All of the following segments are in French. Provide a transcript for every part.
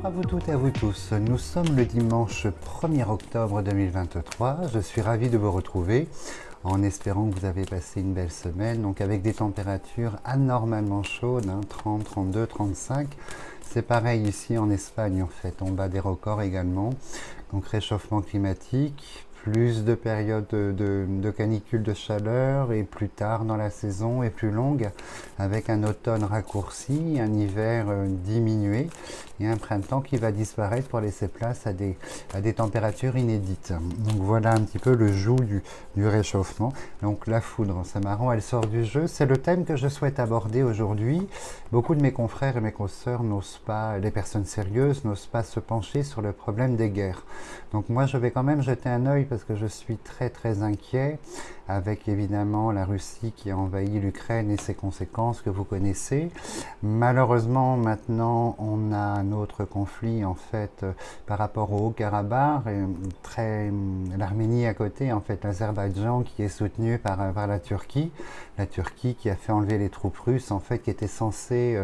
Bonjour à vous toutes et à vous tous. Nous sommes le dimanche 1er octobre 2023. Je suis ravi de vous retrouver en espérant que vous avez passé une belle semaine, donc avec des températures anormalement chaudes, 30, 32, 35. C'est pareil ici en Espagne en fait, on bat des records également. Donc réchauffement climatique, plus de périodes de canicule de chaleur et plus tard dans la saison et plus longue, avec un automne raccourci, un hiver diminué et un printemps qui va disparaître pour laisser place à des températures inédites. Donc voilà un petit peu le joug du réchauffement. Donc la foudre, c'est marrant, elle sort du jeu. C'est le thème que je souhaite aborder aujourd'hui. Beaucoup de mes confrères et mes consoeurs n'osent pas, les personnes sérieuses n'osent pas se pencher sur le problème des guerres. Donc moi je vais quand même jeter un œil parce que je suis très inquiet avec évidemment la Russie qui a envahi l'Ukraine et ses conséquences que vous connaissez. Malheureusement maintenant on a un autre conflit en fait par rapport au Haut-Karabakh, l'Arménie à côté en fait, l'Azerbaïdjan qui est soutenu par la Turquie qui a fait enlever les troupes russes en fait qui étaient censées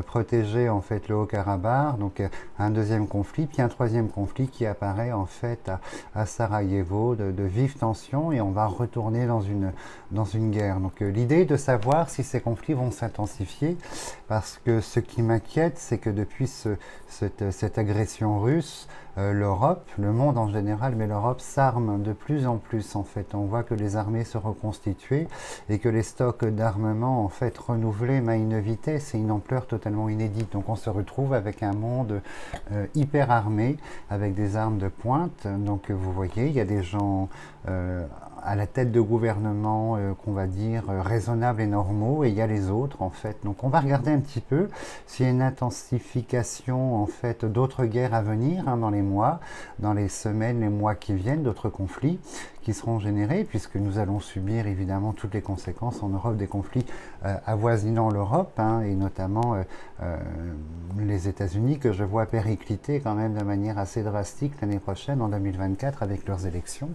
protéger en fait le Haut-Karabakh, donc un deuxième conflit, puis un troisième conflit qui apparaît en fait à Sarajevo, de vives tensions et on va retourner dans une guerre. Donc l'idée est de savoir si ces conflits vont s'intensifier parce que ce qui m'inquiète c'est que depuis cette agression russe, l'Europe, le monde en général, mais l'Europe s'arme de plus en plus en fait. On voit que les armées se reconstituent et que les stocks d'armement en fait renouvelés mais à une vitesse et une ampleur totalement inédite. Donc on se retrouve avec un monde hyper armé, avec des armes de pointe. Donc vous voyez, il y a des gens à la tête de gouvernements qu'on va dire raisonnables et normaux, et il y a les autres en fait. Donc on va regarder un petit peu s'il y a une intensification en fait d'autres guerres à venir dans les mois, dans les semaines, les mois qui viennent, d'autres conflits qui seront générés, puisque nous allons subir évidemment toutes les conséquences en Europe des conflits avoisinant l'Europe, et notamment les États-Unis que je vois péricliter quand même de manière assez drastique l'année prochaine, en 2024, avec leurs élections.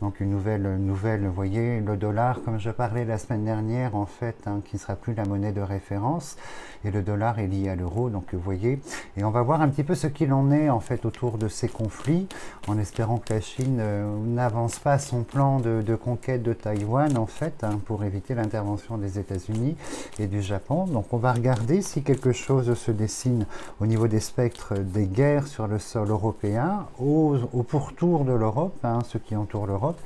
Donc une nouvelle, vous voyez, le dollar, comme je parlais la semaine dernière, en fait, qui ne sera plus la monnaie de référence, et le dollar est lié à l'euro, donc vous voyez, et on va voir un petit peu ce qu'il en est en fait autour de ces conflits, en espérant que la Chine n'avance pas son plan de conquête de Taïwan en fait, pour éviter l'intervention des États-Unis et du Japon. Donc on va regarder si quelque chose se dessine au niveau des spectres des guerres sur le sol européen, au pourtour de l'Europe, ce qui entoure l'Europe,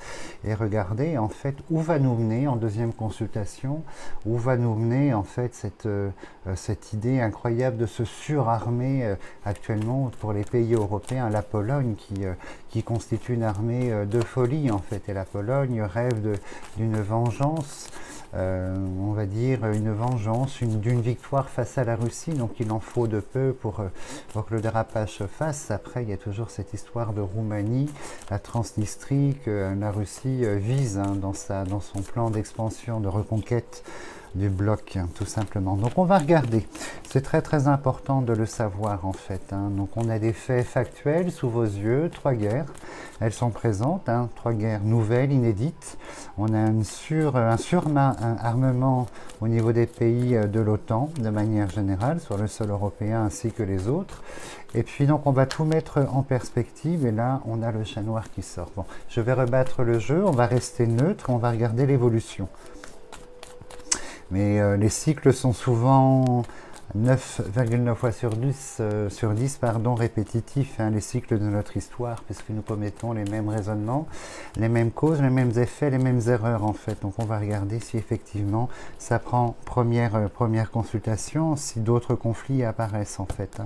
et regarder en fait où va nous mener en deuxième consultation, où va nous mener en fait cette idée incroyable de se surarmer actuellement pour les pays européens, la Pologne qui constitue une armée de folie en fait, et la Pologne rêve d'une vengeance, on va dire une vengeance, d'une victoire face à la Russie, donc il en faut de peu pour que le dérapage se fasse. Après il y a toujours cette histoire de Roumanie, la Transnistrie que la Russie vise dans son plan d'expansion, de reconquête du bloc, tout simplement. Donc on va regarder, c'est très important de le savoir en fait. Donc on a des faits factuels sous vos yeux, 3 guerres, elles sont présentes, 3 guerres nouvelles, inédites. On a un surarmement au niveau des pays de l'OTAN, de manière générale, sur le sol européen ainsi que les autres. Et puis donc on va tout mettre en perspective et là on a le chat noir qui sort. Bon, je vais rebattre le jeu, on va rester neutre, on va regarder l'évolution. Mais les cycles sont souvent 9,9 fois sur 10, répétitifs, les cycles de notre histoire, puisque nous commettons les mêmes raisonnements, les mêmes causes, les mêmes effets, les mêmes erreurs en fait. Donc on va regarder si effectivement ça prend première consultation, si d'autres conflits apparaissent en fait.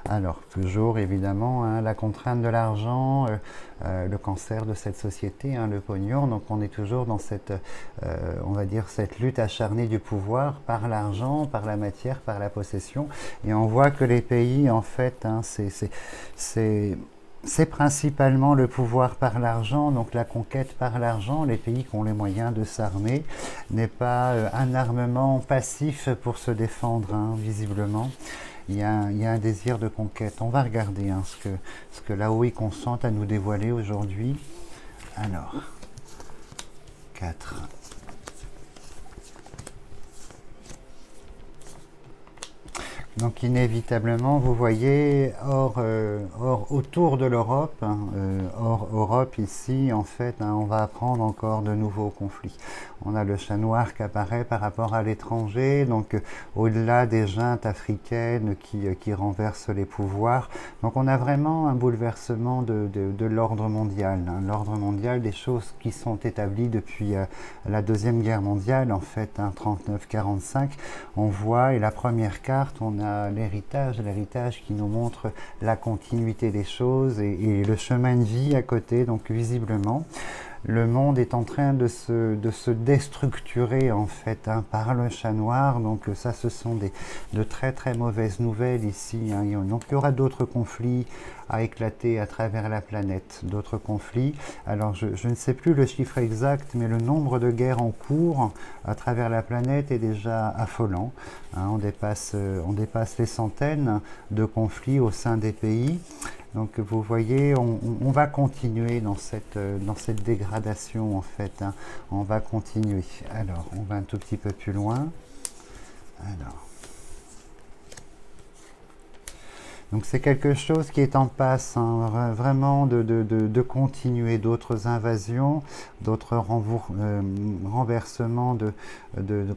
Alors toujours évidemment la contrainte de l'argent, le cancer de cette société, le pognon. Donc on est toujours dans cette, on va dire, cette lutte acharnée du pouvoir par l'argent, par la matière, par la possession. Et on voit que les pays, en fait, c'est principalement le pouvoir par l'argent, donc la conquête par l'argent. Les pays qui ont les moyens de s'armer n'est pas un armement passif pour se défendre, visiblement. Il y a un désir de conquête. On va regarder ce que l'AOI consente à nous dévoiler aujourd'hui. Alors, 4. Donc inévitablement, vous voyez, autour de l'Europe, hors Europe ici, en fait, on va apprendre encore de nouveaux conflits. On a le chat noir qui apparaît par rapport à l'étranger, donc au-delà des juntes africaines qui renversent les pouvoirs. Donc on a vraiment un bouleversement de l'ordre mondial. L'ordre mondial, des choses qui sont établies depuis la Deuxième Guerre mondiale, en fait, 39-45. On voit, et la première carte, on a l'héritage qui nous montre la continuité des choses et le chemin de vie à côté, donc visiblement. Le monde est en train de se déstructurer en fait par le chat noir, donc ça ce sont de très très mauvaises nouvelles ici. Donc il y aura d'autres conflits à éclater à travers la planète, d'autres conflits. Alors je ne sais plus le chiffre exact, mais le nombre de guerres en cours à travers la planète est déjà affolant. On dépasse les centaines de conflits au sein des pays. Donc vous voyez, on va continuer dans cette dégradation en fait. On va continuer. Alors, on va un tout petit peu plus loin. Alors. Donc c'est quelque chose qui est en passe, vraiment de continuer d'autres invasions, d'autres renversements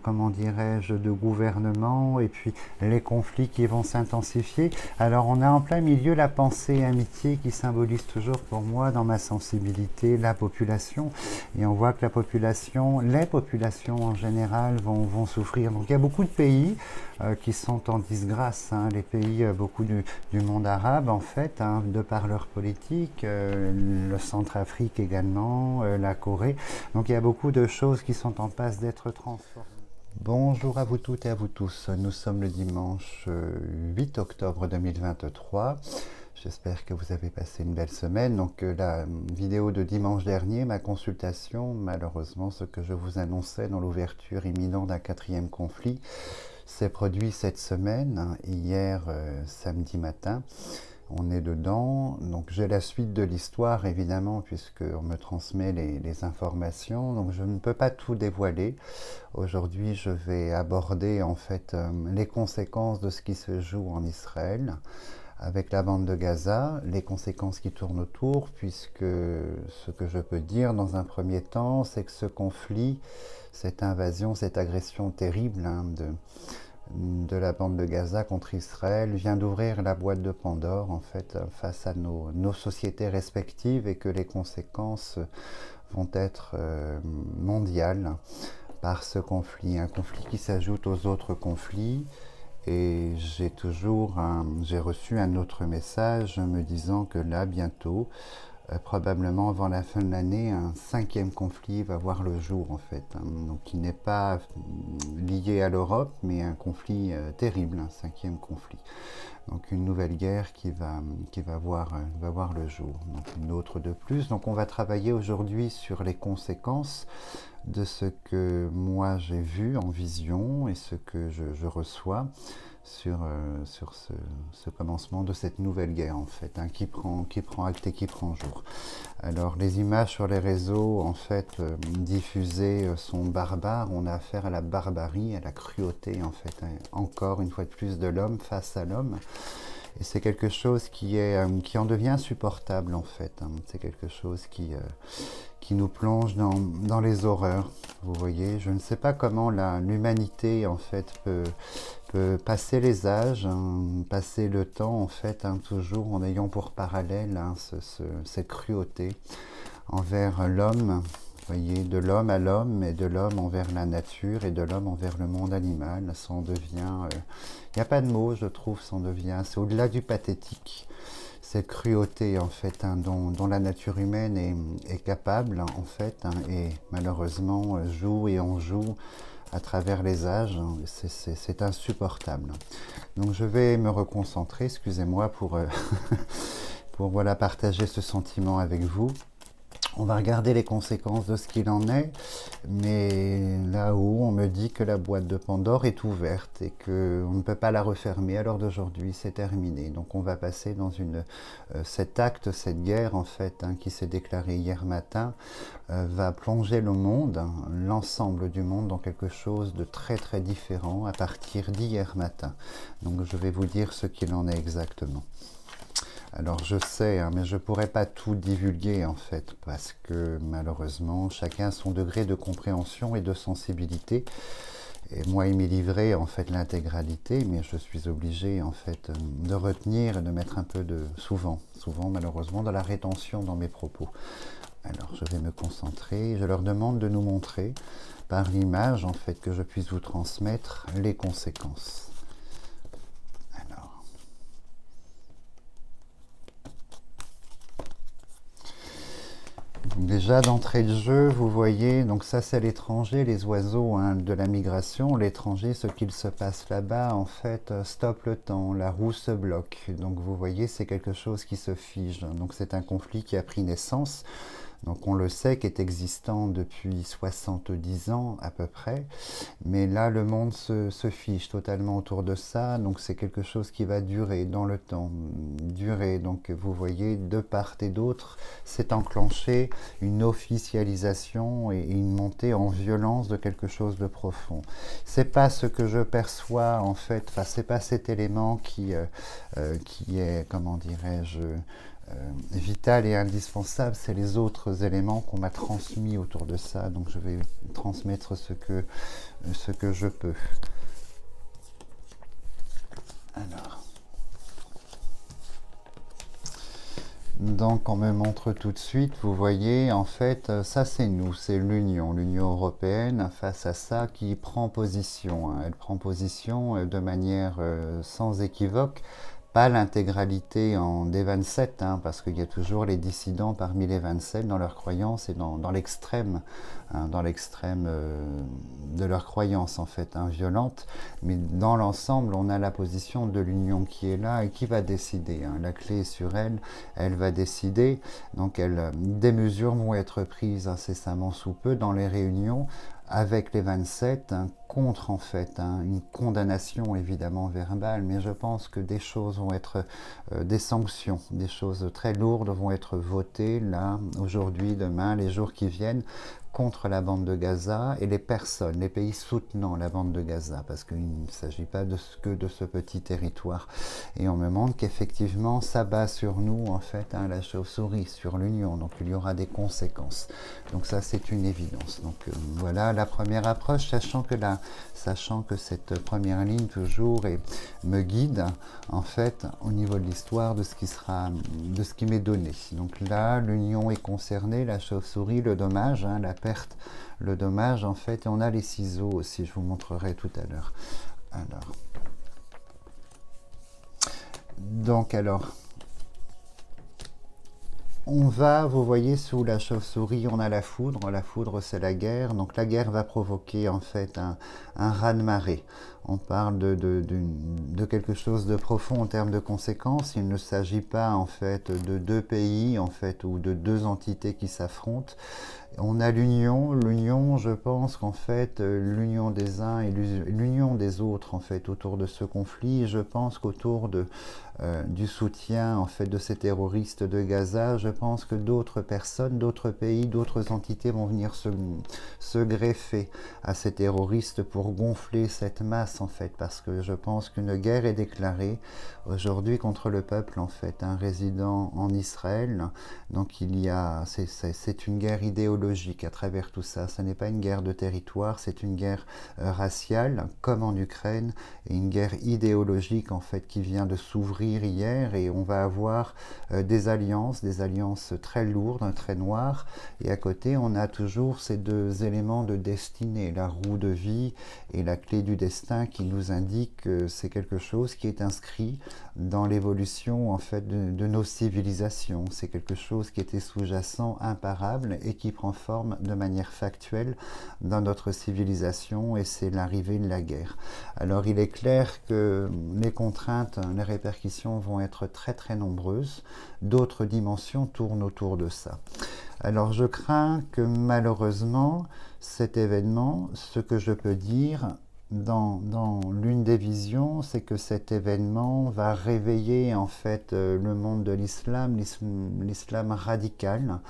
comment dirais-je, de gouvernement, et puis les conflits qui vont s'intensifier. Alors on a en plein milieu la pensée et amitié qui symbolise toujours pour moi dans ma sensibilité la population, et on voit que les populations en général vont souffrir. Donc il y a beaucoup de pays qui sont en disgrâce, les pays beaucoup du monde arabe en fait, de par leur politique, le Centrafrique également, la Corée. Donc il y a beaucoup de choses qui sont en passe d'être transformées. Bonjour à vous toutes et à vous tous, nous sommes le dimanche 8 octobre 2023. J'espère que vous avez passé une belle semaine. Donc la vidéo de dimanche dernier, ma consultation, malheureusement ce que je vous annonçais dans l'ouverture imminente d'un 4e conflit, s'est produit cette semaine, hier samedi matin. On est dedans, donc j'ai la suite de l'histoire évidemment puisqu'on me transmet les informations, donc je ne peux pas tout dévoiler. Aujourd'hui je vais aborder en fait les conséquences de ce qui se joue en Israël avec la bande de Gaza, les conséquences qui tournent autour, puisque ce que je peux dire dans un premier temps, c'est que ce conflit, cette invasion, cette agression terrible de la bande de Gaza contre Israël vient d'ouvrir la boîte de Pandore en fait face à nos sociétés respectives, et que les conséquences vont être mondiales par ce conflit, un conflit qui s'ajoute aux autres conflits. Et j'ai reçu un autre message me disant que là bientôt, probablement avant la fin de l'année, un 5e conflit va voir le jour en fait, donc qui n'est pas lié à l'Europe, mais un conflit terrible, un 5e conflit. Donc une nouvelle guerre qui va voir le jour, donc une autre de plus. Donc on va travailler aujourd'hui sur les conséquences de ce que moi j'ai vu en vision et ce que je reçois sur ce commencement de cette nouvelle guerre en fait, qui prend acte et qui prend jour. Alors les images sur les réseaux en fait diffusées sont barbares. On a affaire à la barbarie, à la cruauté en fait, encore une fois de plus de l'homme face à l'homme. Et c'est quelque chose qui en devient insupportable en fait. C'est quelque chose qui nous plonge dans les horreurs. Vous voyez, je ne sais pas comment l'humanité en fait peut passer les âges, passer le temps en fait, toujours en ayant pour parallèle cette cruauté envers l'homme. Vous voyez, de l'homme à l'homme, et de l'homme envers la nature, et de l'homme envers le monde animal. Ça en devient... Il n'y a pas de mots, je trouve, ça en devient... C'est au-delà du pathétique. Cette cruauté, en fait, dont la nature humaine est capable, en fait, et malheureusement joue et en joue à travers les âges. C'est insupportable. Donc je vais me reconcentrer, excusez-moi, pour voilà, partager ce sentiment avec vous. On va regarder les conséquences de ce qu'il en est, mais là-haut, on me dit que la boîte de Pandore est ouverte et qu'on ne peut pas la refermer à l'heure d'aujourd'hui, c'est terminé. Donc on va passer dans cet acte, cette guerre en fait, qui s'est déclarée hier matin, va plonger le monde, l'ensemble du monde, dans quelque chose de très très différent à partir d'hier matin. Donc je vais vous dire ce qu'il en est exactement. Alors je sais, mais je ne pourrais pas tout divulguer en fait, parce que malheureusement, chacun a son degré de compréhension et de sensibilité. Et moi, il m'est livré en fait l'intégralité, mais je suis obligé en fait de retenir et de mettre un peu de... souvent malheureusement, de la rétention dans mes propos. Alors je vais me concentrer, je leur demande de nous montrer par l'image en fait que je puisse vous transmettre les conséquences. Déjà d'entrée de jeu, vous voyez, donc ça c'est l'étranger, les oiseaux de la migration. L'étranger, ce qu'il se passe là-bas, en fait, stoppe le temps, la roue se bloque. Donc vous voyez, c'est quelque chose qui se fige. Donc c'est un conflit qui a pris naissance. Donc on le sait, qui est existant depuis 70 ans à peu près, mais là le monde se fige totalement autour de ça, donc c'est quelque chose qui va durer dans le temps, durer. Donc vous voyez, de part et d'autre, s'est enclenché une officialisation et une montée en violence de quelque chose de profond. C'est pas ce que je perçois en fait, enfin c'est pas cet élément qui est, comment dirais-je, vital et indispensable, c'est les autres éléments qu'on m'a transmis autour de ça, donc je vais transmettre ce que je peux. Alors, donc on me montre tout de suite, vous voyez, en fait, ça c'est nous, c'est l'Union européenne face à ça qui prend position. Elle prend position de manière sans équivoque. Pas l'intégralité des 27, parce qu'il y a toujours les dissidents parmi les 27 dans leurs croyances et dans l'extrême, de leurs croyances en fait, violentes. Mais dans l'ensemble, on a la position de l'Union qui est là et qui va décider. La clé est sur elle, elle va décider. Donc des mesures vont être prises incessamment sous peu dans les réunions avec les 27, contre en fait une condamnation évidemment verbale, mais je pense que des choses vont être, des sanctions, des choses très lourdes vont être votées là, aujourd'hui, demain, les jours qui viennent, contre la bande de Gaza et les personnes, les pays soutenant la bande de Gaza, parce qu'il ne s'agit pas que de ce petit territoire. Et on me montre qu'effectivement, ça bat sur nous, en fait, la chauve-souris, sur l'Union, donc il y aura des conséquences. Donc ça, c'est une évidence. Donc voilà la première approche, sachant que cette première ligne, toujours, me guide, en fait, au niveau de l'histoire, de ce qui m'est donné. Donc là, l'Union est concernée, la chauve-souris, le dommage, la perte, le dommage en fait, et on a les ciseaux aussi, je vous montrerai tout à l'heure. Alors, on va, vous voyez, sous la chauve-souris, on a la foudre c'est la guerre, donc la guerre va provoquer en fait un raz-de-marée. On parle de quelque chose de profond en termes de conséquences. Il ne s'agit pas en fait de deux pays en fait ou de deux entités qui s'affrontent. On a l'union, je pense qu'en fait, l'union des uns et l'union des autres, en fait, autour de ce conflit. Je pense qu'autour du soutien, en fait, de ces terroristes de Gaza, je pense que d'autres personnes, d'autres pays, d'autres entités vont venir se greffer à ces terroristes pour gonfler cette masse, en fait, parce que je pense qu'une guerre est déclarée aujourd'hui contre le peuple, en fait, un résident en Israël. Donc c'est une guerre idéologique à travers tout ça. Ce n'est pas une guerre de territoire, c'est une guerre raciale, comme en Ukraine, et une guerre idéologique en fait qui vient de s'ouvrir hier, et on va avoir des alliances très lourdes, très noires, et à côté on a toujours ces deux éléments de destinée, la roue de vie et la clé du destin qui nous indique que c'est quelque chose qui est inscrit dans l'évolution en fait de nos civilisations. C'est quelque chose qui était sous-jacent, imparable, et qui prend forme de manière factuelle dans notre civilisation, et c'est l'arrivée de la guerre. Alors il est clair que les contraintes, les répercussions vont être très très nombreuses. D'autres dimensions tournent autour de ça. Alors je crains que malheureusement cet événement, ce que je peux dire dans l'une des visions, c'est que cet événement va réveiller en fait le monde de l'islam, l'islam radical,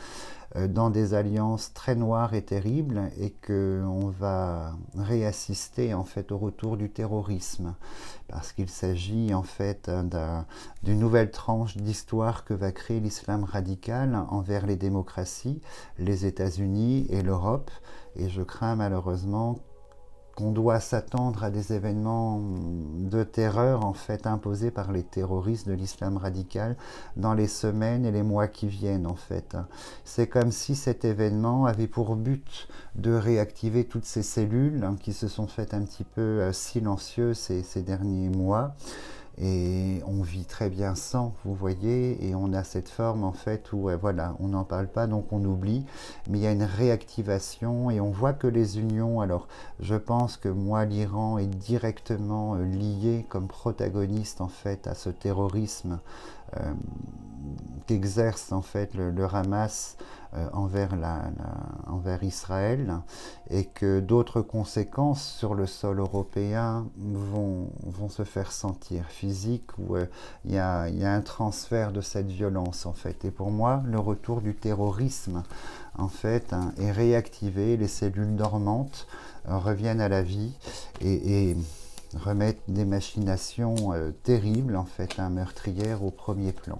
dans des alliances très noires et terribles, et qu'on va réassister en fait au retour du terrorisme, parce qu'il s'agit en fait d'une nouvelle tranche d'histoire que va créer l'islam radical envers les démocraties, les États-Unis et l'Europe, et je crains malheureusement qu'on doit s'attendre à des événements de terreur en fait imposés par les terroristes de l'islam radical dans les semaines et les mois qui viennent en fait. C'est comme si cet événement avait pour but de réactiver toutes ces cellules qui se sont faites un petit peu silencieuses ces derniers mois. Et on vit très bien sans, vous voyez, et on a cette forme en fait où voilà, on n'en parle pas donc on oublie, mais il y a une réactivation et on voit que les unions, alors je pense que moi l'Iran est directement lié comme protagoniste en fait à ce terrorisme euh, qu'exerce en fait le Hamas envers Israël, et que d'autres conséquences sur le sol européen vont se faire sentir, physiques, où il y a un transfert de cette violence en fait. Et pour moi, le retour du terrorisme en fait est réactivé, les cellules dormantes reviennent à la vie et remettent des machinations terribles en fait, meurtrières au premier plan.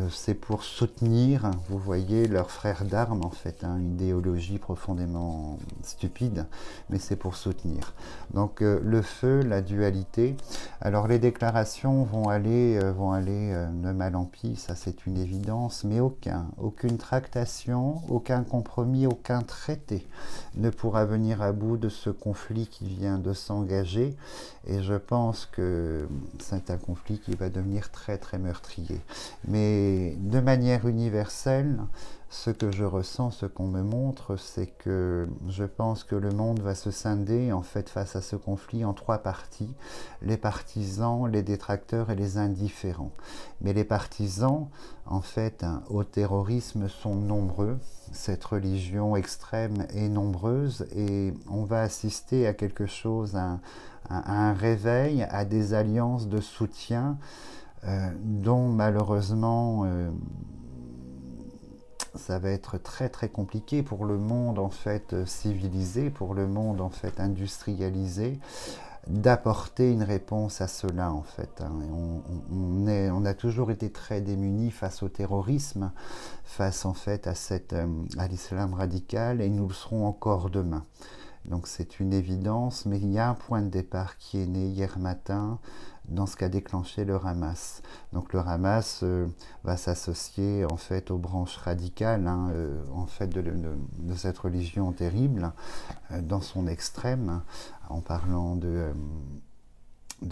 C'est pour soutenir, vous voyez, leurs frères d'armes en fait, une idéologie profondément stupide, mais c'est pour soutenir. Donc le feu, la dualité. Alors les déclarations vont aller de mal en pis, ça c'est une évidence, mais aucune tractation, aucun compromis, aucun traité ne pourra venir à bout de ce conflit qui vient de s'engager, et je pense que c'est un conflit qui va devenir très très meurtrier. Mais de manière universelle, ce que je ressens, ce qu'on me montre, c'est que je pense que le monde va se scinder en fait face à ce conflit en trois parties: les partisans, les détracteurs et les indifférents. Mais les partisans, en fait, au terrorisme sont nombreux. Cette religion extrême est nombreuse, et on va assister à quelque chose, à un réveil, à des alliances de soutien dont malheureusement ça va être très très compliqué pour le monde en fait civilisé, pour le monde en fait industrialisé, d'apporter une réponse à cela en fait. On a toujours été très démunis face au terrorisme, face en fait à l'islam radical, et nous le serons encore demain. Donc c'est une évidence, mais il y a un point de départ qui est né hier matin dans ce qu'a déclenché le Hamas. Donc le Hamas va s'associer en fait aux branches radicales en fait de cette religion terrible dans son extrême, en parlant de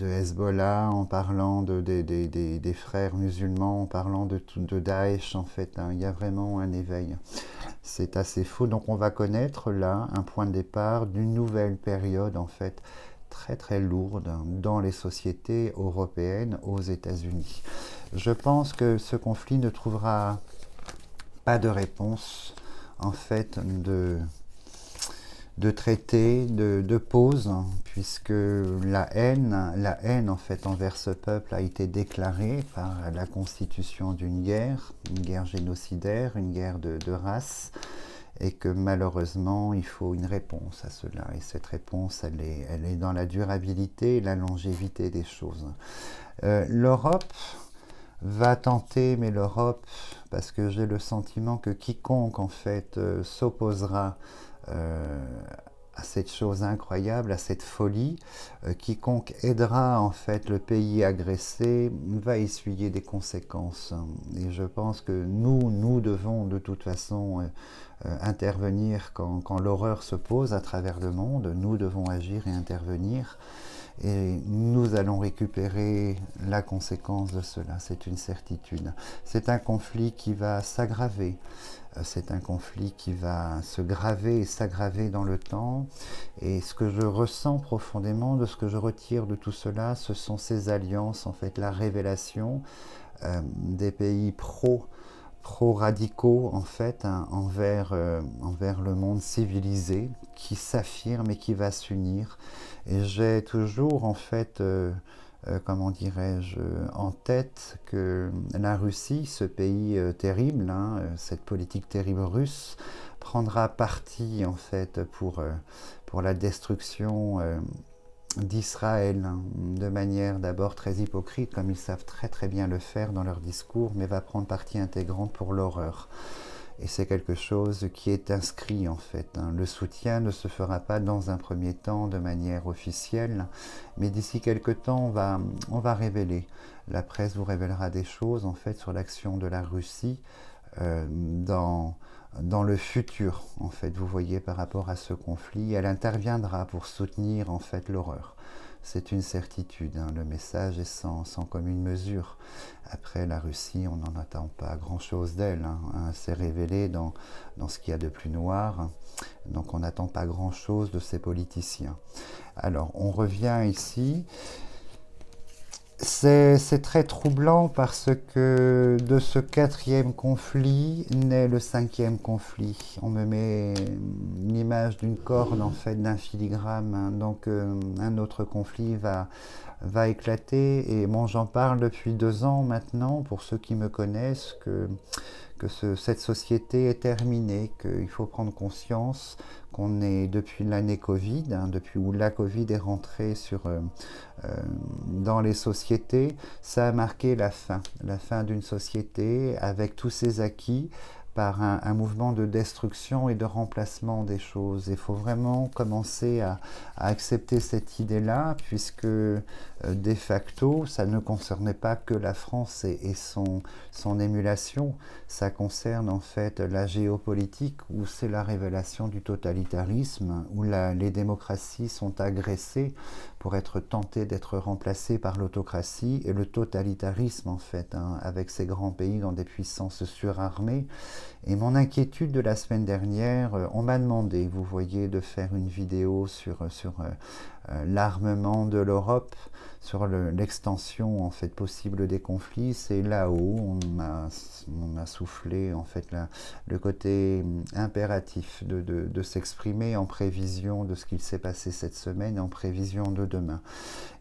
Hezbollah, en parlant des frères musulmans, en parlant de Daesh en fait. Il y a vraiment un éveil. C'est assez faux. Donc on va connaître là un point de départ d'une nouvelle période en fait très très lourde dans les sociétés européennes, aux États-Unis. Je pense que ce conflit ne trouvera pas de réponse en fait de traité, de pause, puisque la haine en fait envers ce peuple a été déclarée par la constitution d'une guerre génocidaire, une guerre de race, et que malheureusement il faut une réponse à cela, et cette réponse elle est dans la durabilité et la longévité des choses. L'Europe va tenter, mais l'Europe, parce que j'ai le sentiment que quiconque en fait s'opposera à cette chose incroyable, à cette folie, quiconque aidera en fait le pays agressé va essuyer des conséquences. Et je pense que nous devons de toute façon intervenir quand l'horreur se pose à travers le monde. Nous devons agir et intervenir. Et nous allons récupérer la conséquence de cela, c'est une certitude. C'est un conflit qui va s'aggraver, c'est un conflit qui va se graver et s'aggraver dans le temps. Et ce que je ressens profondément, de ce que je retire de tout cela, ce sont ces alliances, en fait, la révélation des pays pro-radicaux en fait envers le monde civilisé qui s'affirme et qui va s'unir. Et j'ai toujours en fait, comment dirais-je, en tête que la Russie, ce pays terrible, hein, cette politique terrible russe, prendra parti en fait pour la destruction d'Israël, hein, de manière d'abord très hypocrite, comme ils savent très très bien le faire dans leur discours, mais va prendre partie intégrante pour l'horreur. Et c'est quelque chose qui est inscrit en fait, hein. Le soutien ne se fera pas dans un premier temps de manière officielle, mais d'ici quelque temps on va révéler. La presse vous révélera des choses en fait sur l'action de la Russie euh, dans, dans le futur, en fait, vous voyez, par rapport à ce conflit. Elle interviendra pour soutenir en fait l'horreur. C'est une certitude, hein. Le message est sans commune mesure. Après, la Russie, on n'en attend pas grand-chose d'elle, hein. Elle s'est révélée dans ce qu'il y a de plus noir. Donc on n'attend pas grand-chose de ces politiciens. Alors, on revient ici. C'est très troublant parce que de ce quatrième conflit naît le cinquième conflit. On me met l'image d'une corde en fait, d'un filigrane, hein. Donc un autre conflit va éclater. Et bon, j'en parle depuis 2 ans maintenant pour ceux qui me connaissent que cette société est terminée, qu'il faut prendre conscience qu'on est depuis l'année Covid, hein, depuis où la Covid est rentrée dans les sociétés, ça a marqué la fin d'une société avec tous ses acquis par un mouvement de destruction et de remplacement des choses. Il faut vraiment commencer à accepter cette idée-là, puisque de facto, ça ne concernait pas que la France et son émulation, ça concerne en fait la géopolitique, où c'est la révélation du totalitarisme, où les démocraties sont agressées pour être tentées d'être remplacées par l'autocratie et le totalitarisme en fait, hein, avec ces grands pays dans des puissances surarmées. Et mon inquiétude de la semaine dernière, on m'a demandé, vous voyez, de faire une vidéo sur l'armement de l'Europe, sur l'extension en fait possible des conflits. C'est là-haut on a soufflé en fait le côté impératif de s'exprimer en prévision de ce qu'il s'est passé cette semaine, en prévision de demain.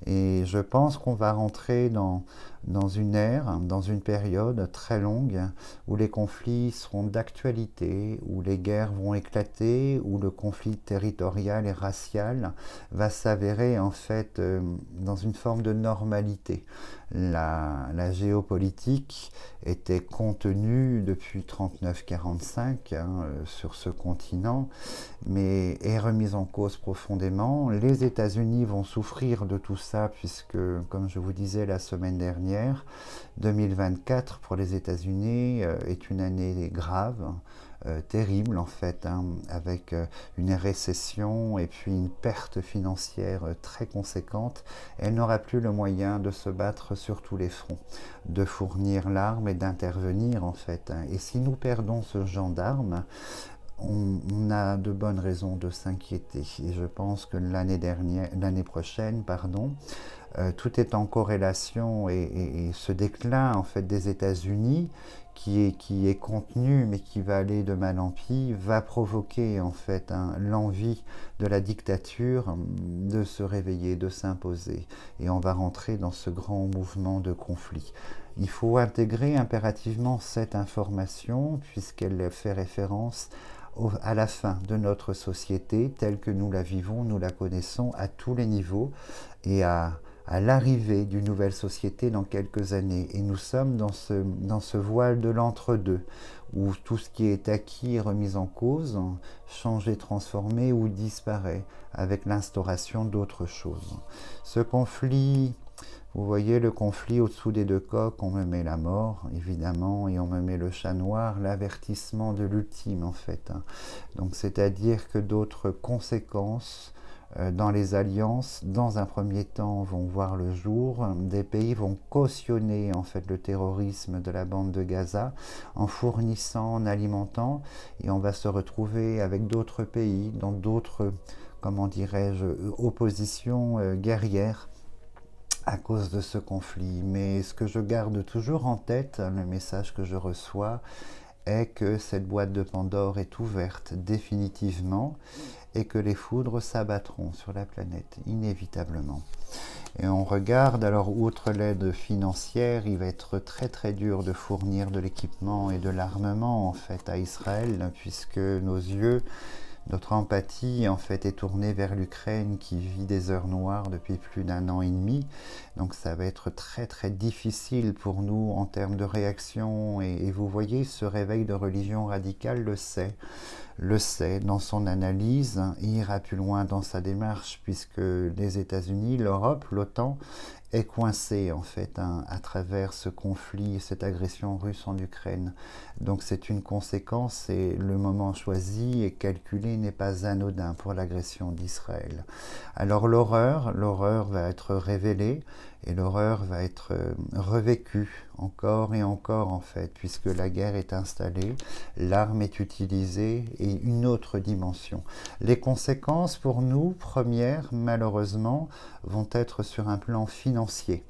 Et je pense qu'on va rentrer dans une ère, dans une période très longue où les conflits seront d'actualité, où les guerres vont éclater, où le conflit territorial et racial va s'avérer en fait dans une forme de normalité. La géopolitique était contenue depuis 39-45 hein, sur ce continent, mais est remise en cause profondément. Les États-Unis vont souffrir de tout ça puisque, comme je vous disais la semaine dernière, 2024 pour les États-Unis est une année grave, terrible en fait, hein, avec une récession et puis une perte financière très conséquente. Elle n'aura plus le moyen de se battre sur tous les fronts, de fournir l'arme et d'intervenir en fait, hein. Et si nous perdons ce genre d'armes, on a de bonnes raisons de s'inquiéter. Et je pense que l'année prochaine, tout est en corrélation et ce déclin en fait des États-Unis qui est contenu mais qui va aller de mal en pis va provoquer en fait l'envie de la dictature de se réveiller, de s'imposer, et on va rentrer dans ce grand mouvement de conflit. Il faut intégrer impérativement cette information puisqu'elle fait référence à la fin de notre société telle que nous la vivons, nous la connaissons à tous les niveaux, et à l'arrivée d'une nouvelle société dans quelques années. Et nous sommes dans ce voile de l'entre-deux, où tout ce qui est acquis est remis en cause, changé, transformé ou disparaît, avec l'instauration d'autres choses. Ce conflit, vous voyez le conflit au-dessous des deux coques, on me met la mort, évidemment, et on me met le chat noir, l'avertissement de l'ultime, en fait, hein. Donc, c'est-à-dire que d'autres conséquences dans les alliances, dans un premier temps, vont voir le jour. Des pays vont cautionner en fait le terrorisme de la bande de Gaza en fournissant, en alimentant, et on va se retrouver avec d'autres pays dans d'autres, comment dirais-je, oppositions guerrières à cause de ce conflit. Mais ce que je garde toujours en tête, le message que je reçois, est que cette boîte de Pandore est ouverte définitivement et que les foudres s'abattront sur la planète, inévitablement. Et on regarde, alors outre l'aide financière, il va être très très dur de fournir de l'équipement et de l'armement en fait à Israël, puisque nos yeux, notre empathie en fait est tournée vers l'Ukraine qui vit des heures noires depuis plus d'un an et demi. Donc ça va être très très difficile pour nous en termes de réaction. Et vous voyez, ce réveil de religion radicale le sait dans son analyse, il ira plus loin dans sa démarche puisque les États-Unis, l'Europe, l'OTAN est coincée en fait à travers ce conflit, cette agression russe en Ukraine. Donc c'est une conséquence et le moment choisi et calculé n'est pas anodin pour l'agression d'Israël. Alors l'horreur va être révélée et l'horreur va être revécue encore et encore en fait, puisque la guerre est installée, l'arme est utilisée et une autre dimension. Les conséquences pour nous, premières, malheureusement, vont être sur un plan financier.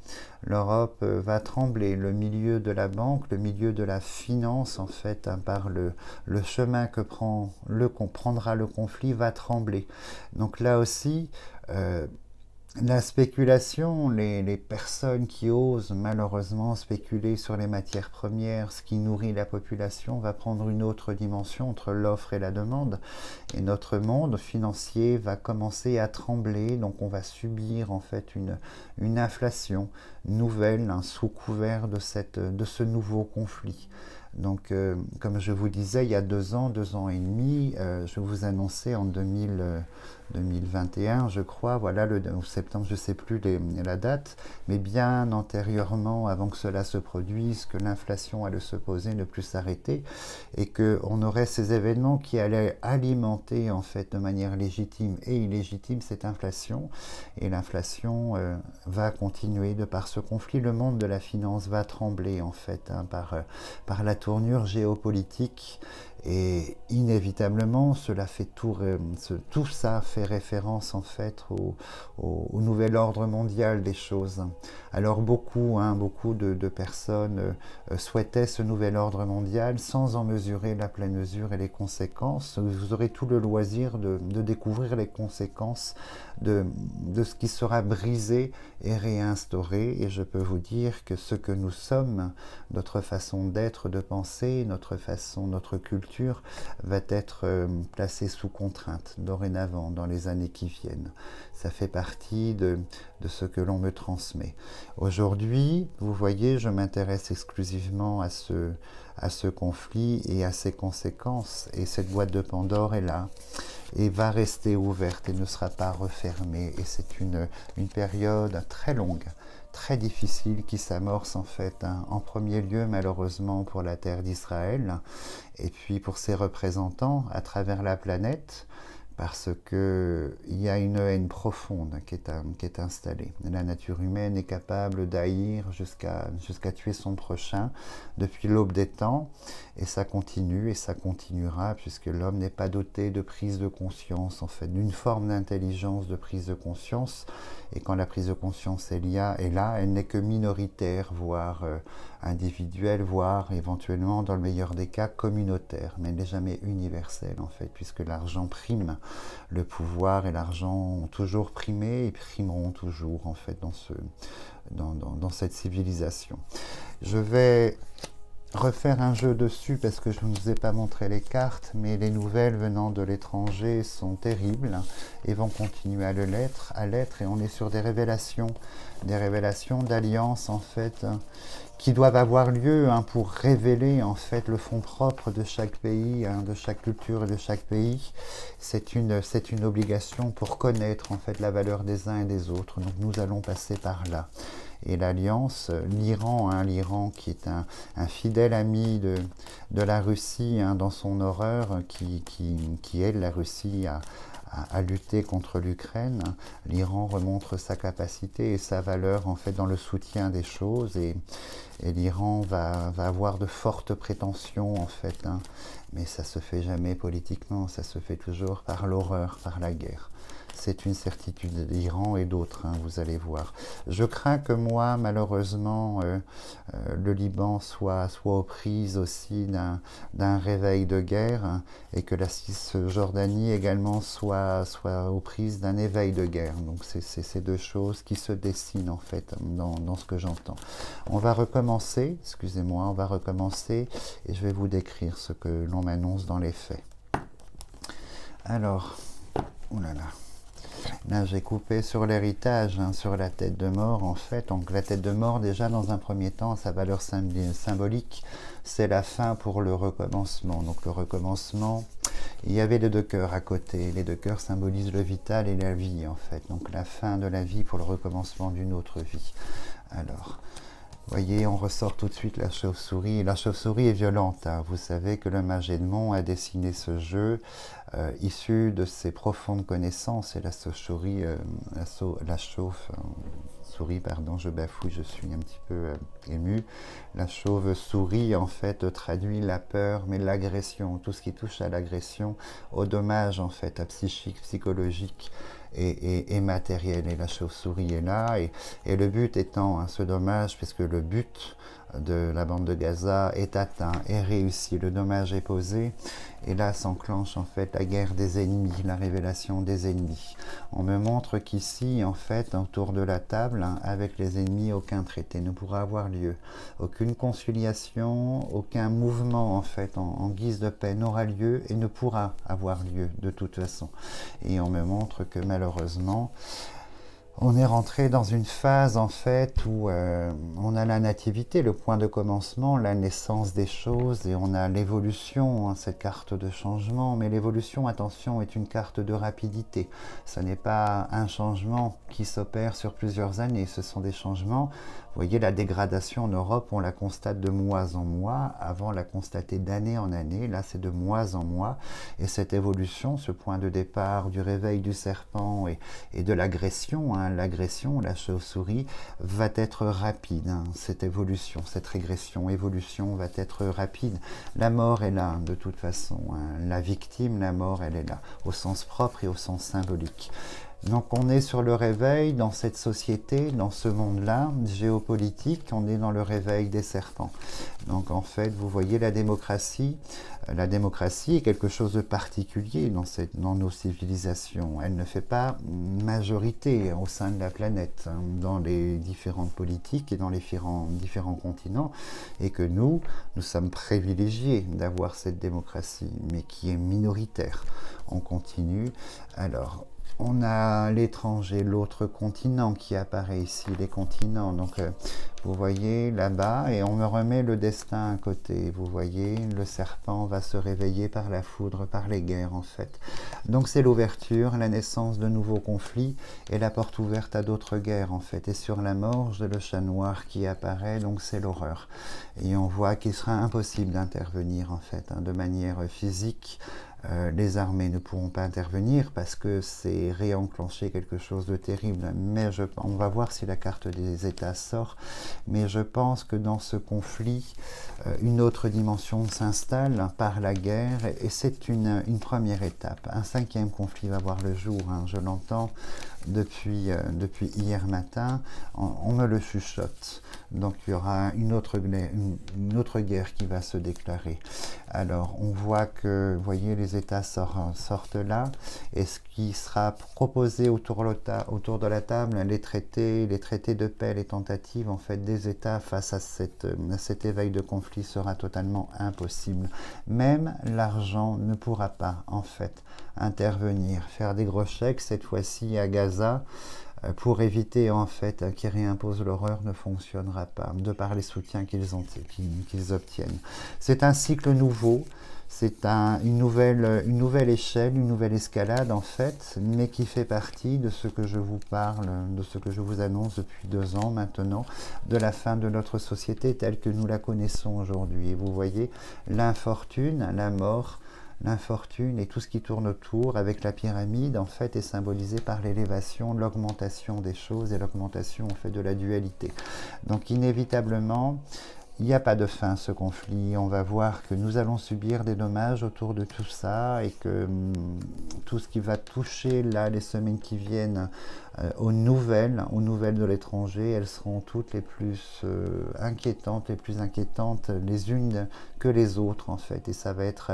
L'Europe va trembler, le milieu de la banque, le milieu de la finance, en fait, par le chemin que prendra le conflit, va trembler. Donc là aussi, la spéculation, les personnes qui osent malheureusement spéculer sur les matières premières, ce qui nourrit la population, va prendre une autre dimension entre l'offre et la demande. Et notre monde financier va commencer à trembler, donc on va subir en fait une inflation nouvelle, sous couvert de ce nouveau conflit. Donc, comme je vous disais, il y a 2 ans et demi, je vous annonçais en 2021, je crois, voilà, ou septembre, je ne sais plus la date, mais bien antérieurement, avant que cela se produise, que l'inflation allait se poser, ne plus s'arrêter, et qu'on aurait ces événements qui allaient alimenter, en fait, de manière légitime et illégitime, cette inflation. Et l'inflation va continuer de par ce conflit. Le monde de la finance va trembler, en fait, par la tournure géopolitique. Et inévitablement, tout ça fait référence en fait au nouvel ordre mondial des choses. Alors beaucoup de personnes souhaitaient ce nouvel ordre mondial sans en mesurer la pleine mesure et les conséquences. Vous aurez tout le loisir de découvrir les conséquences de ce qui sera brisé et réinstauré. Et je peux vous dire que ce que nous sommes, notre façon d'être, de penser, notre culture, va être placée sous contrainte dorénavant dans les années qui viennent. Ça fait partie de ce que l'on me transmet. Aujourd'hui, vous voyez, je m'intéresse exclusivement à ce conflit et à ses conséquences. Et cette boîte de Pandore est là et va rester ouverte et ne sera pas refermée. Et c'est une période très longue, très difficile qui s'amorce en fait, en premier lieu malheureusement pour la terre d'Israël et puis pour ses représentants à travers la planète, parce qu'il y a une haine profonde qui est installée. La nature humaine est capable d'haïr jusqu'à tuer son prochain depuis l'aube des temps, et ça continue et ça continuera, puisque l'homme n'est pas doté de prise de conscience, en fait, d'une forme d'intelligence de prise de conscience, et quand la prise de conscience est là, elle n'est que minoritaire, voire individuelle, voire éventuellement, dans le meilleur des cas, communautaire, mais elle n'est jamais universelle, en fait, puisque l'argent prime. Le pouvoir et l'argent ont toujours primé et primeront toujours, en fait, dans cette civilisation. Je vais refaire un jeu dessus parce que je ne vous ai pas montré les cartes, mais les nouvelles venant de l'étranger sont terribles et vont continuer à l'être, et on est sur des révélations d'alliances en fait, qui doivent avoir lieu pour révéler en fait le fond propre de chaque pays, de chaque culture et de chaque pays. C'est une obligation pour connaître en fait la valeur des uns et des autres. Donc nous allons passer par là. Et l'alliance, l'Iran qui est un fidèle ami de la Russie dans son horreur, qui aide la Russie à lutter contre l'Ukraine. L'Iran remontre sa capacité et sa valeur en fait dans le soutien des choses, et l'Iran va avoir de fortes prétentions en fait, mais ça se fait jamais politiquement, ça se fait toujours par l'horreur, par la guerre. c'est une certitude, l'Iran et d'autres, hein, vous allez voir. Je crains que moi, malheureusement, le Liban soit aux prises aussi d'un réveil de guerre, hein, et que la Cisjordanie également soit aux prises d'un éveil de guerre. Donc c'est ces deux choses qui se dessinent en fait dans ce que j'entends. On va recommencer, excusez-moi, on va recommencer et je vais vous décrire ce que l'on m'annonce dans les faits. Alors, oh là là. Là, j'ai coupé sur l'héritage, hein, sur la tête de mort, en fait. Donc, la tête de mort, déjà, dans un premier temps, sa valeur symbolique, c'est la fin pour le recommencement. Donc, le recommencement, il y avait les deux cœurs à côté. Les deux cœurs symbolisent le vital et la vie, en fait. Donc, la fin de la vie pour le recommencement d'une autre vie. Alors, vous voyez, on ressort tout de suite la chauve-souris. La chauve-souris est violente, hein. Vous savez que le mage Edmond a dessiné ce jeu issu de ses profondes connaissances. Et la chauve-souris, souris, pardon, je bafouille, je suis un petit peu ému. La chauve-souris, en fait, traduit la peur, mais l'agression, tout ce qui touche à l'agression, au dommage, en fait, à psychique, psychologique et matériel. Et la chauve-souris est là, et le but étant, hein, ce dommage, puisque le but de la bande de Gaza est atteint, est réussi, le dommage est posé, et là s'enclenche en fait la guerre des ennemis, la révélation des ennemis. On me montre qu'ici, en fait, autour de la table, hein, avec les ennemis, aucun traité ne pourra avoir lieu. Aucune conciliation, aucun mouvement, en fait, en guise de paix n'aura lieu et ne pourra avoir lieu de toute façon. Et on me montre que malheureusement, on est rentré dans une phase en fait où on a la nativité, le point de commencement, la naissance des choses, et on a l'évolution, hein, cette carte de changement. Mais l'évolution, attention, est une carte de rapidité. Ce n'est pas un changement qui s'opère sur plusieurs années, ce sont des changements. Vous voyez, la dégradation en Europe, on la constate de mois en mois. Avant, on la constatait d'année en année. Là, c'est de mois en mois. Et cette évolution, ce point de départ du réveil du serpent et de l'agression, hein, l'agression, la chauve-souris, va être rapide. Hein, cette évolution, cette régression, évolution va être rapide. La mort est là, de toute façon. Hein. La victime, la mort, elle est là, au sens propre et au sens symbolique. Donc on est sur le réveil dans cette société, dans ce monde-là, géopolitique, on est dans le réveil des serpents. Donc en fait, vous voyez la démocratie est quelque chose de particulier dans nos civilisations. Elle ne fait pas majorité au sein de la planète, hein, dans les différentes politiques et dans les différents continents, et que nous sommes privilégiés d'avoir cette démocratie, mais qui est minoritaire. On continue. Alors, on a l'étranger, l'autre continent qui apparaît ici, les continents. Donc, vous voyez là-bas, et on me remet le destin à côté. Vous voyez, le serpent va se réveiller par la foudre, par les guerres en fait. Donc, c'est l'ouverture, la naissance de nouveaux conflits et la porte ouverte à d'autres guerres en fait. Et sur la morge, le chat noir qui apparaît, donc c'est l'horreur. Et on voit qu'il sera impossible d'intervenir en fait, hein, de manière physique. Les armées ne pourront pas intervenir parce que c'est réenclencher quelque chose de terrible. Mais on va voir si la carte des États sort. Mais je pense que dans ce conflit, une autre dimension s'installe par la guerre, et c'est une première étape. Un cinquième conflit va voir le jour, hein, je l'entends depuis hier matin, on me le chuchote. Donc il y aura une autre guerre qui va se déclarer. Alors on voit que, vous voyez, les États sortent là, et ce qui sera proposé autour de la table, les traités de paix, les tentatives en fait des États face à cet éveil de conflit sera totalement impossible. Même l'argent ne pourra pas en fait intervenir, faire des gros chèques cette fois-ci à Gaza pour éviter en fait qu'ils réimposent l'horreur ne fonctionnera pas, de par les soutiens qu'ils obtiennent. C'est un cycle nouveau, c'est une nouvelle échelle, une nouvelle escalade en fait, mais qui fait partie de ce que je vous parle, de ce que je vous annonce depuis 2 ans maintenant, de la fin de notre société telle que nous la connaissons aujourd'hui. Et vous voyez, l'infortune, la mort, l'infortune et tout ce qui tourne autour avec la pyramide en fait est symbolisé par l'élévation, l'augmentation des choses et l'augmentation en fait de la dualité. Donc inévitablement, il n'y a pas de fin à ce conflit. On va voir que nous allons subir des dommages autour de tout ça et que tout ce qui va toucher là les semaines qui viennent aux nouvelles de l'étranger, elles seront toutes les plus inquiétantes les unes que les autres en fait. Et ça va être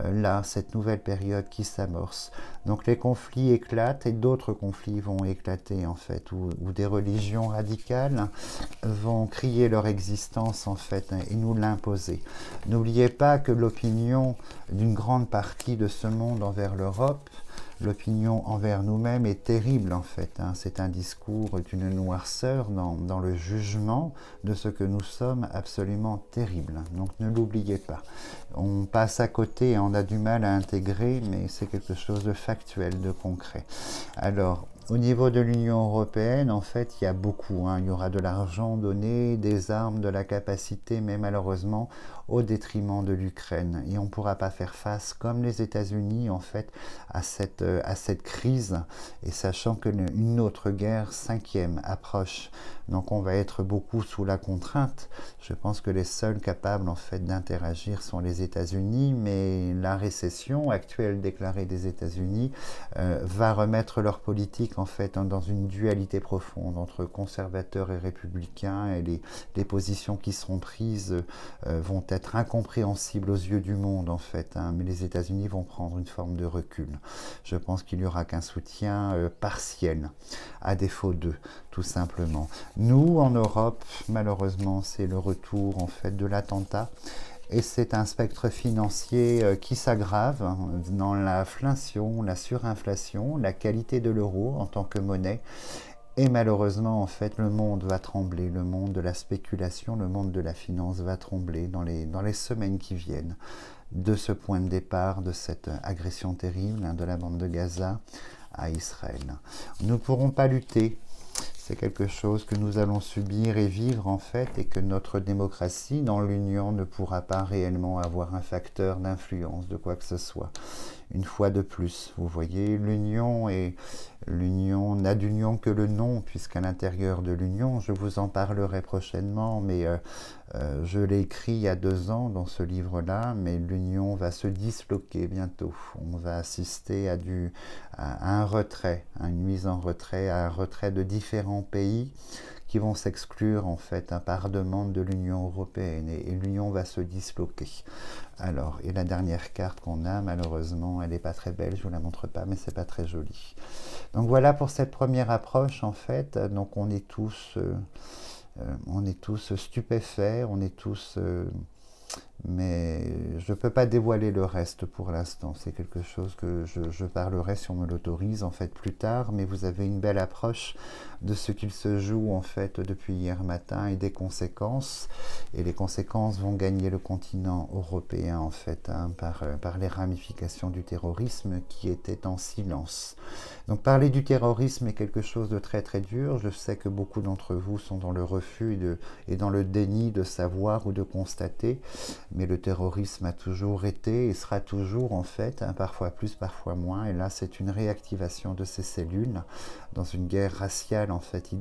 là, cette nouvelle période qui s'amorce. Donc les conflits éclatent et d'autres conflits vont éclater en fait, où des religions radicales vont crier leur existence en fait et nous l'imposer. N'oubliez pas que l'opinion d'une grande partie de ce monde envers l'Europe, l'opinion envers nous-mêmes est terrible en fait. C'est un discours d'une noirceur dans le jugement de ce que nous sommes absolument terrible. Donc ne l'oubliez pas. On passe à côté et on a du mal à intégrer, mais c'est quelque chose de factuel, de concret. Alors, au niveau de l'Union européenne, en fait, il y a beaucoup. Il y aura de l'argent donné, des armes, de la capacité, mais malheureusement au détriment de l'Ukraine. Et on ne pourra pas faire face, comme les États-Unis, en fait, à cette crise, et sachant qu'une autre guerre, 5e, approche. Donc on va être beaucoup sous la contrainte. Je pense que les seuls capables, en fait, d'interagir sont les États-Unis, mais la récession actuelle déclarée des États-Unis va remettre leur politique en fait dans une dualité profonde entre conservateurs et républicains, et les positions qui seront prises vont être incompréhensibles aux yeux du monde en fait, mais les États-Unis vont prendre une forme de recul. Je pense qu'il n'y aura qu'un soutien partiel, à défaut d'eux, tout simplement. Nous, en Europe, malheureusement, c'est le retour en fait de l'attentat. Et c'est un spectre financier qui s'aggrave dans l'inflation, la surinflation, la qualité de l'euro en tant que monnaie. Et malheureusement, en fait, le monde va trembler, le monde de la spéculation, le monde de la finance va trembler dans les semaines qui viennent. De ce point de départ, de cette agression terrible de la bande de Gaza à Israël. Nous ne pourrons pas lutter. C'est quelque chose que nous allons subir et vivre en fait, et que notre démocratie dans l'Union ne pourra pas réellement avoir un facteur d'influence de quoi que ce soit. Une fois de plus, vous voyez, l'Union n'a d'union que le nom, puisqu'à l'intérieur de l'Union, je vous en parlerai prochainement, mais je l'ai écrit il y a 2 ans dans ce livre-là, mais l'Union va se disloquer bientôt. On va assister à un retrait, à une mise en retrait, à un retrait de différents pays qui vont s'exclure en fait par demande de l'Union européenne, et l'Union va se disloquer. Alors, et la dernière carte qu'on a, malheureusement, elle n'est pas très belle, je ne vous la montre pas, mais c'est pas très joli. Donc voilà pour cette première approche en fait. Donc on est tous stupéfaits, on est tous mais je ne peux pas dévoiler le reste pour l'instant. C'est quelque chose que je parlerai, si on me l'autorise, en fait plus tard, mais vous avez une belle approche de ce qu'il se joue en fait depuis hier matin et des conséquences. Et les conséquences vont gagner le continent européen en fait, par les ramifications du terrorisme qui était en silence. Donc parler du terrorisme est quelque chose de très très dur. Je sais que beaucoup d'entre vous sont dans le refus et dans le déni de savoir ou de constater. Mais le terrorisme a toujours été et sera toujours en fait, parfois plus, parfois moins. Et là, c'est une réactivation de ces cellules dans une guerre raciale en fait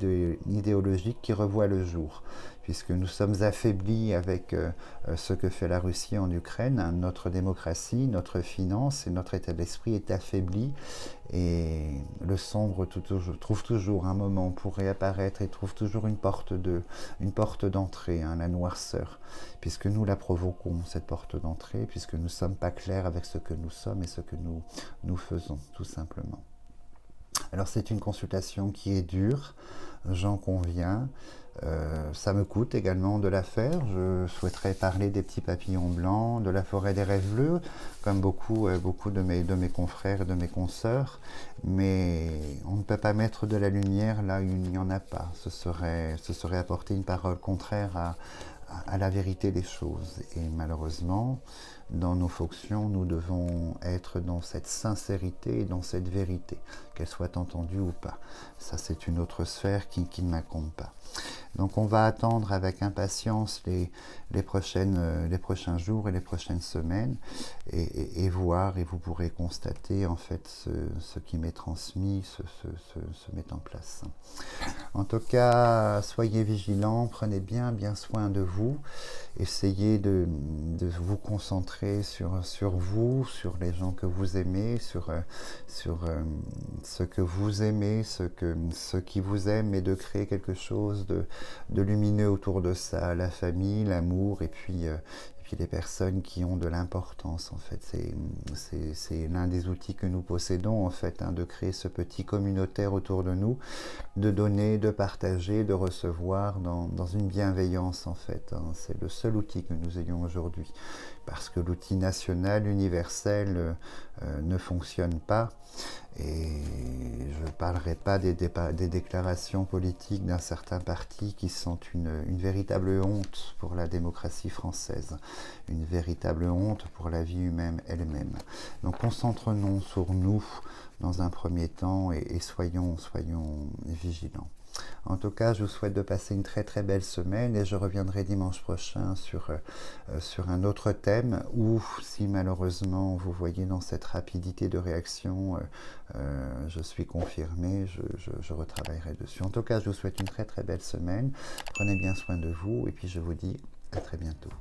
idéologique qui revoit le jour. Puisque nous sommes affaiblis avec ce que fait la Russie en Ukraine, notre démocratie, notre finance et notre état d'esprit est affaibli, et le sombre trouve toujours un moment pour réapparaître et trouve toujours une porte d'entrée, la noirceur, puisque nous la provoquons, cette porte d'entrée, puisque nous ne sommes pas clairs avec ce que nous sommes et ce que nous faisons, tout simplement. Alors c'est une consultation qui est dure, j'en conviens. Ça me coûte également de la faire. Je souhaiterais parler des petits papillons blancs, de la forêt des rêves bleus, comme beaucoup de mes confrères et de mes consoeurs, mais on ne peut pas mettre de la lumière là où il n'y en a pas. Ce serait apporter une parole contraire à la vérité des choses. Et malheureusement, dans nos fonctions, nous devons être dans cette sincérité et dans cette vérité, qu'elle soit entendue ou pas. Ça, c'est une autre sphère qui ne m'incombe pas. Donc on va attendre avec impatience les prochains jours et les prochaines semaines et voir, et vous pourrez constater en fait ce qui m'est transmis se met en place. En tout cas, soyez vigilants, prenez bien soin de vous, essayez de vous concentrer sur vous, sur les gens que vous aimez, sur ce que vous aimez, ce qui vous aime, et de créer quelque chose de lumineux autour de ça, la famille, l'amour, et puis les personnes qui ont de l'importance en fait. C'est l'un des outils que nous possédons en fait, de créer ce petit communautaire autour de nous, de donner, de partager, de recevoir dans une bienveillance en fait. C'est le seul outil que nous ayons aujourd'hui, parce que l'outil national, universel ne fonctionne pas. Et je ne parlerai pas des déclarations politiques d'un certain parti qui sont une véritable honte pour la démocratie française, une véritable honte pour la vie humaine elle-même. Donc concentrons-nous sur nous dans un premier temps et soyons vigilants. En tout cas, je vous souhaite de passer une très belle semaine, et je reviendrai dimanche prochain sur un autre thème, ou si malheureusement vous voyez dans cette rapidité de réaction, je suis confirmé, je retravaillerai dessus. En tout cas, je vous souhaite une très belle semaine, prenez bien soin de vous, et puis je vous dis à très bientôt.